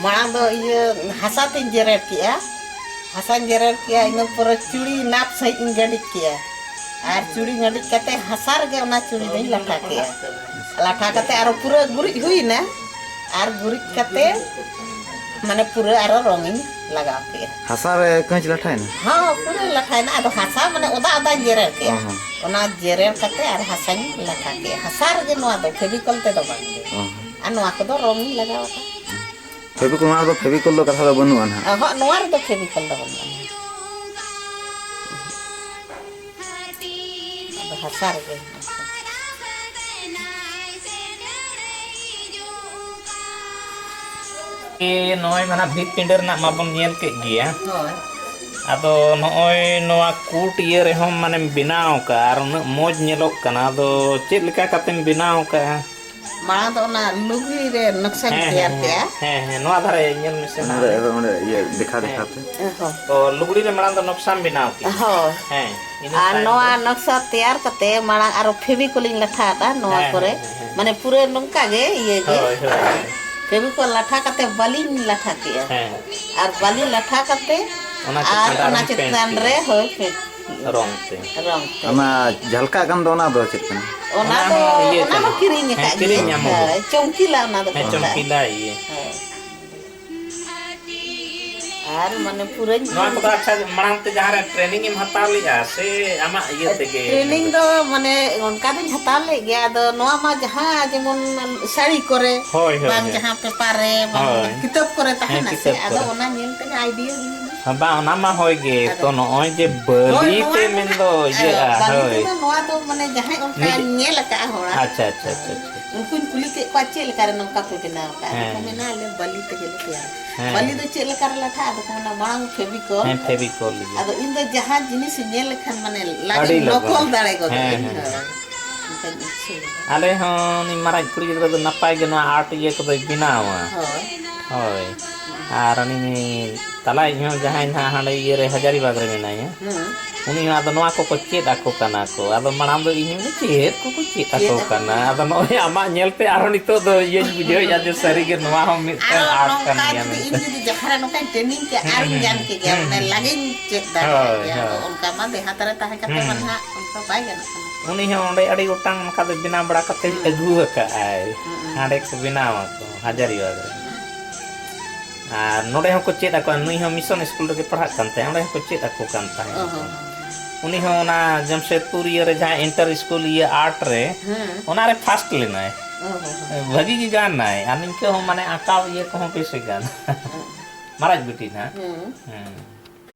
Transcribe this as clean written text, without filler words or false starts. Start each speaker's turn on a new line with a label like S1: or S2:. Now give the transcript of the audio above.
S1: Malang do iya hasa tin jerer kia. Hasa jerer kia ino pura curi nap sai ingadik kia. Ar curi ngadik kate hasar ge ona curi dei latha kia. Latha kate aro pura gurik hui na. Ar gurik kate mane pura aro rongin lagaw kia.
S2: Hasar kanch latha na?
S1: Ha pura latha na ado hasa mane oda jerer kia. Ona jerer kate ar hasa ni latha kia. Hasar ge noa do fevicol te do bang. Anu aku do rongin lagaw ta.
S2: Fevicol na do fevicol do katha do banu an ha.
S1: Ha noa do fevicol do bang. Hasar ge.
S3: Noy mana bhit pinder na mabon nyel ke gia.
S1: Hoi.
S3: Ado noy noa kut iye rehom mane binaw ka ar moj nyelok kana ado chet leka katem binaw ka.
S1: Malang do na lugri re noksan tiar kia.
S3: Noa dhare nyel mese na.
S2: Onde ye dekha te.
S3: To lugri re malang do noksan binaw ki.
S1: Hoi. Noa noksa tiar kate malang aro fevicolin latha ta noa kore. Mane pure nongka ge iye ge. Fevicol latha kate balin latha kia. Ar balin latha kate ona chetan re hoi
S3: rong te.
S2: Ana jalka kan do na do chet kana.
S1: Ona do kiring ka ge. Chongkila ona do.
S3: Chongkila iye.
S1: Ar mane pura
S3: noa ko acha marang te jahare training em hataw liya se ama iye tege.
S1: Training do mane onka din hataw le ge ado noa ma jaha jemon sari kore. Bang jaha paper re bang kitab kore tahena se ado ona nyel te idea ni.
S3: Haba ona ma hoy ge to noy je bali te mendo ye
S1: hoy. Noa do mane jaha onka nyel ka hora.
S3: Acha.
S1: Unku kuli ke kwache le kare nongka pe bina ka. Ko mena le bali te gele tiar. Bali do che le kare latha ado ko na mang fevicol.
S3: Fevicol.
S1: Ado indo jaha jinis nyel khan mane lagi nokol dare go.
S3: Ale hon ni maraj kuri gidra do napay ge noa art ye ko binawa. Hoy. Ar ani talai nyo jahain ha hande ye re Hazaribagh re menaya. Uni ado noa ko chet ako kana ko. Ado manam do inyo ni chet ko chet ako kana. Ado noy ama nyelte aro nito do ye bujhe ya je sari ge noa hom mit art kan ya men.
S1: Ini di jahara no kan training ke ar jan ke ge ne lagin chet da ya onka ma de hatare tahe kate man ha onka bai gan.
S3: Uni ho onde adi utang ka do bina bada kate agu ka ai. Hande ko bina ko Hazaribagh re. Node hoko chet ako nui ho mission school re padhak kan tahe onde hoko chet ako kan tahe. Uni ho na Jamshedpur ye re jaha inter school ye art re ona re first lena hai. Bhagi ki gan nai anin ke ho mane akaw ye ko ho pese gan. Maraj biti na.